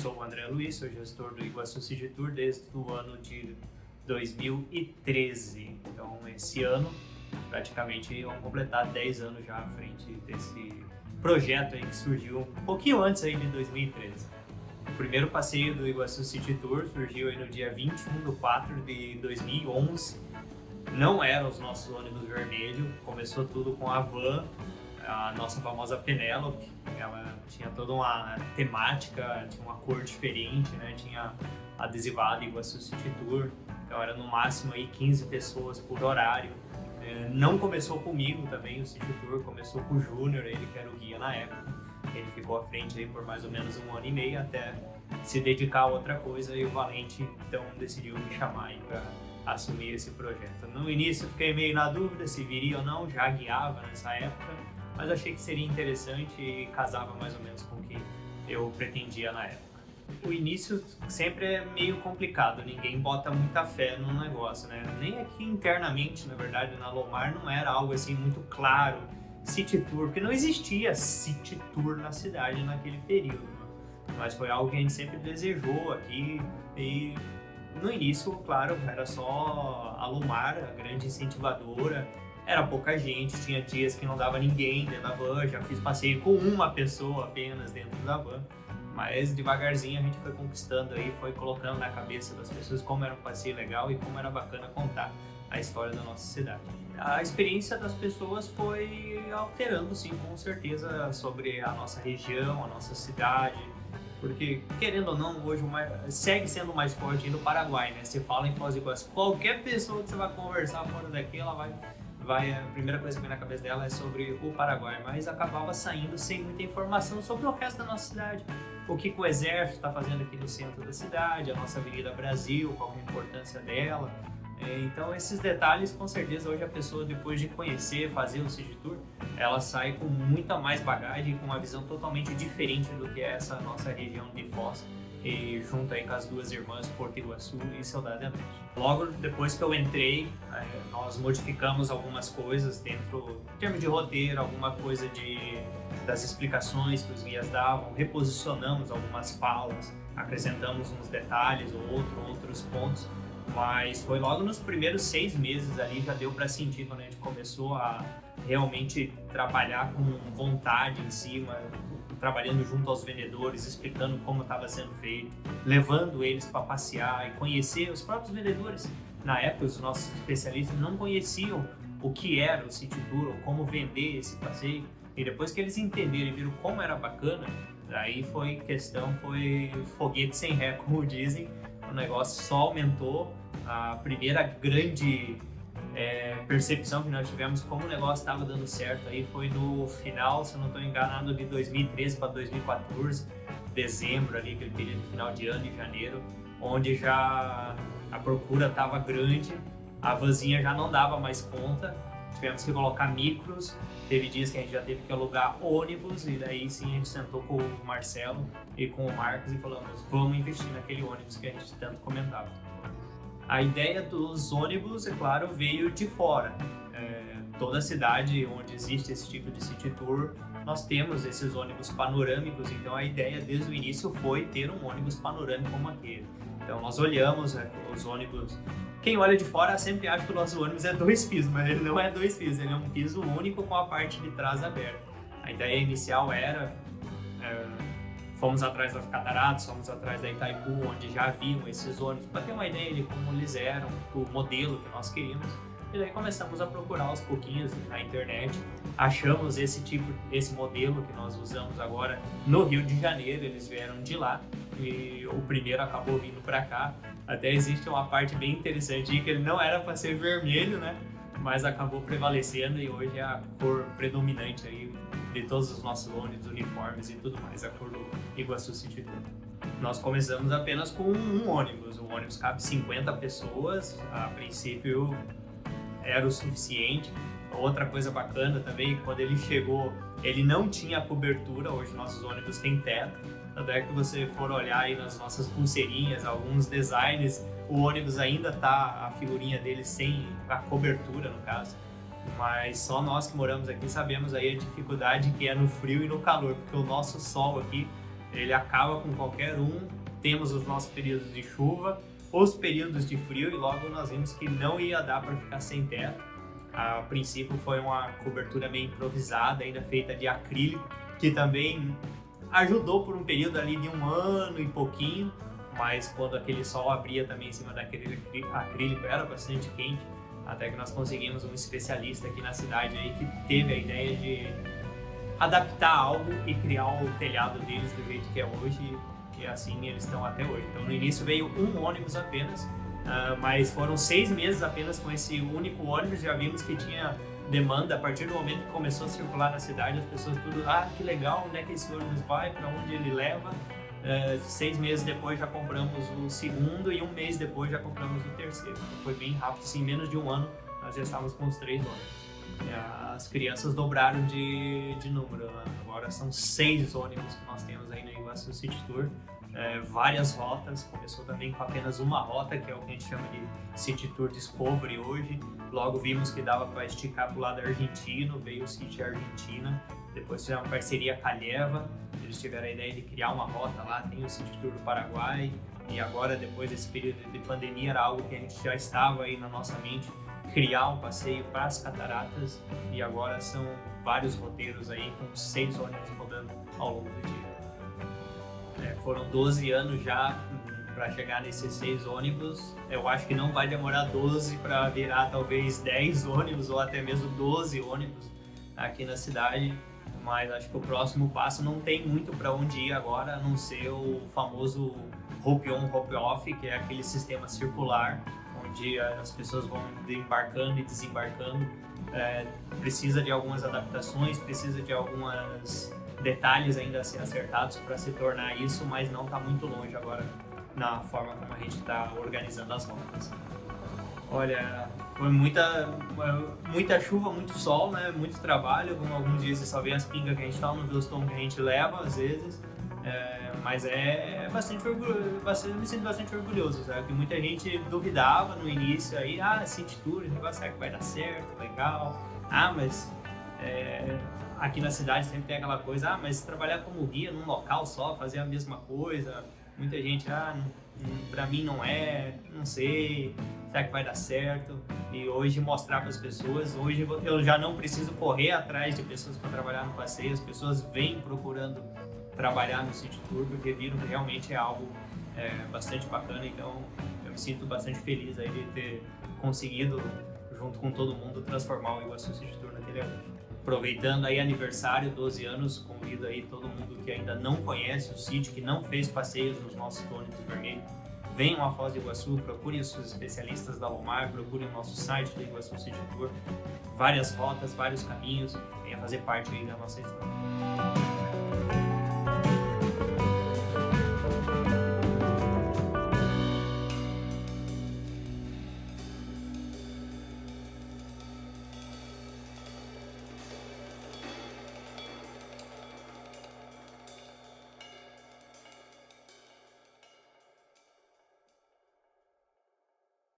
sou o André Luiz, sou gestor do Iguaçu City Tour desde o ano de 2013. Então, esse ano, praticamente, vamos completar 10 anos já à frente desse projeto aí que surgiu um pouquinho antes aí de 2013. O primeiro passeio do Iguaçu City Tour surgiu aí no dia 21/4 de 2011. Não eram os nossos ônibus vermelhos, começou tudo com a van, a nossa famosa Penélope. Ela tinha toda uma temática, tinha uma cor diferente, né? Tinha adesivado Iguaçu City Tour, então era no máximo aí 15 pessoas por horário. Não começou comigo também o City Tour, começou com o Júnior, ele que era o guia na época. Ele ficou à frente aí por mais ou menos 1 ano e meio até se dedicar a outra coisa, e o Valente então decidiu me chamar aí para assumir esse projeto. No início fiquei meio na dúvida se viria ou não, já guiava nessa época, mas achei que seria interessante e casava mais ou menos com o que eu pretendia na época. O início sempre é meio complicado, ninguém bota muita fé no negócio, né? Nem aqui internamente, na verdade, na Lomar não era algo assim muito claro, City Tour, porque não existia City Tour na cidade naquele período, né? Mas foi algo que a gente sempre desejou aqui, e no início, claro, era só a Lomar, a grande incentivadora, era pouca gente, tinha dias que não dava ninguém dentro da van, já fiz passeio com uma pessoa apenas dentro da van, mas devagarzinho a gente foi conquistando aí, foi colocando na cabeça das pessoas como era um passeio legal e como era bacana contar a história da nossa cidade. A experiência das pessoas foi alterando, sim, com certeza, sobre a nossa região, a nossa cidade, porque, querendo ou não, hoje segue sendo mais forte ainda o Paraguai, né? Você fala em Foz do Iguaçu, qualquer pessoa que você vai conversar fora daqui, ela vai, a primeira coisa que vem na cabeça dela é sobre o Paraguai, mas acabava saindo sem muita informação sobre o resto da nossa cidade. O que o Exército está fazendo aqui no centro da cidade, a nossa Avenida Brasil, qual é a importância dela. Então, esses detalhes, com certeza, hoje a pessoa, depois de conhecer, fazer o City Tour, ela sai com muita mais bagagem, com uma visão totalmente diferente do que é essa nossa região de Foz, e junto aí com as duas irmãs, Porto Iguaçu e Saudade Alegre. Logo depois que eu entrei, nós modificamos algumas coisas dentro, em termos de roteiro, alguma coisa das explicações que os guias davam, reposicionamos algumas falas, acrescentamos uns detalhes ou outros pontos. Mas foi logo nos primeiros 6 meses ali, já deu para sentir quando a gente começou a realmente trabalhar com vontade em cima, trabalhando junto aos vendedores, explicando como estava sendo feito, levando eles para passear e conhecer os próprios vendedores. Na época, os nossos especialistas não conheciam o que era o City Tour ou como vender esse passeio. E depois que eles entenderam e viram como era bacana, aí foi foguete sem ré, como dizem. O negócio só aumentou. A primeira grande percepção que nós tivemos como o negócio estava dando certo aí foi no final, se eu não estou enganado, de 2013 para 2014, dezembro ali, aquele período final de ano, de janeiro, onde já a procura estava grande, a vanzinha já não dava mais conta, tivemos que colocar micros, teve dias que a gente já teve que alugar ônibus, e daí sim a gente sentou com o Marcelo e com o Marcos e falamos, vamos investir naquele ônibus que a gente tanto comentava. A ideia dos ônibus, é claro, veio de fora. Toda cidade onde existe esse tipo de City Tour, nós temos esses ônibus panorâmicos, então a ideia desde o início foi ter um ônibus panorâmico como aquele. Então nós olhamos os ônibus. Quem olha de fora sempre acha que o nosso ônibus é 2 pisos, mas ele não é 2 pisos, ele é um piso único com a parte de trás aberta. A ideia inicial era, fomos atrás das Cataratas, fomos atrás da Itaipu, onde já haviam esses ônibus, para ter uma ideia de como eles eram, o modelo que nós queríamos. E daí começamos a procurar aos pouquinhos na internet, achamos esse modelo que nós usamos agora no Rio de Janeiro, eles vieram de lá, e o primeiro acabou vindo para cá. Até existe uma parte bem interessante aí, que ele não era para ser vermelho, né? Mas acabou prevalecendo e hoje é a cor predominante aí de todos os nossos ônibus, uniformes e tudo mais, a cor do Iguaçu City Tour. Nós começamos apenas com um ônibus, o ônibus cabe 50 pessoas, a princípio era o suficiente. Outra coisa bacana também, quando ele chegou, ele não tinha cobertura, hoje nossos ônibus têm teto, tanto é que você for olhar aí nas nossas pulseirinhas, alguns designs, o ônibus ainda tá, a figurinha dele sem a cobertura no caso, mas só nós que moramos aqui sabemos aí a dificuldade que é no frio e no calor, porque o nosso sol aqui ele acaba com qualquer um. Temos os nossos períodos de chuva, os períodos de frio, e logo nós vimos que não ia dar para ficar sem teto. A princípio foi uma cobertura meio improvisada, ainda feita de acrílico, que também ajudou por um período ali de 1 ano e pouquinho, mas quando aquele sol abria também em cima daquele acrílico era bastante quente, até que nós conseguimos um especialista aqui na cidade aí que teve a ideia de adaptar algo e criar o telhado deles do jeito que é hoje, e assim eles estão até hoje. Então no início veio um ônibus apenas, mas foram 6 meses apenas com esse único ônibus. Já vimos que tinha demanda. A partir do momento que começou a circular na cidade, as pessoas tudo, que legal, onde é que esse ônibus vai, para onde ele leva. 6 meses depois já compramos o segundo e 1 mês depois já compramos o terceiro. Foi bem rápido, assim, em menos de 1 ano nós já estávamos com os 3 ônibus. As crianças dobraram de número, agora são 6 ônibus que nós temos aí no Iguaçu City Tour. Várias rotas, começou também com apenas uma rota, que é o que a gente chama de City Tour Discovery hoje. Logo vimos que dava para esticar para o lado argentino, veio o City Argentina. Depois fizemos uma parceria com a Leva, eles tiveram a ideia de criar uma rota lá, tem o City Tour do Paraguai. E agora, depois desse período de pandemia, era algo que a gente já estava aí na nossa mente, criar um passeio para as cataratas, e agora são vários roteiros aí com 6 ônibus rodando ao longo do dia. Foram 12 anos já para chegar nesses 6 ônibus. Eu acho que não vai demorar 12 para virar talvez 10 ônibus ou até mesmo 12 ônibus aqui na cidade, mas acho que o próximo passo não tem muito para onde ir agora, a não ser o famoso Hope On, Hope Off, que é aquele sistema circular onde as pessoas vão embarcando e desembarcando. Precisa de algumas adaptações, precisa de alguns detalhes ainda a ser acertados para se tornar isso, mas não está muito longe agora na forma como a gente está organizando as rotas. Olha, foi muita chuva, muito sol, né? Muito trabalho. Alguns dias você só vê as pingas que a gente tá, não vê os tomos que a gente leva às vezes. Mas bastante orgulhoso, me sinto bastante orgulhoso, sabe? Que muita gente duvidava no início aí, City Tour, esse negócio será que vai dar certo, legal? Mas aqui na cidade sempre tem aquela coisa, mas trabalhar como guia num local só, fazer a mesma coisa, muita gente, pra mim não sei, será que vai dar certo? E hoje mostrar para as pessoas, hoje eu já não preciso correr atrás de pessoas para trabalhar no passeio, as pessoas vêm procurando trabalhar no City Tour porque viram que realmente é algo bastante bacana. Então eu me sinto bastante feliz aí de ter conseguido, junto com todo mundo, transformar o Iguaçu City Tour naquele evento. Aproveitando aí aniversário, 12 anos, convido aí todo mundo que ainda não conhece o sítio, que não fez passeios nos nossos ônibus vermelhos, venham a Foz do Iguaçu, procurem os seus especialistas da Lomar, procurem o nosso site do Iguaçu City Tour, várias rotas, vários caminhos, venha fazer parte aí da nossa história.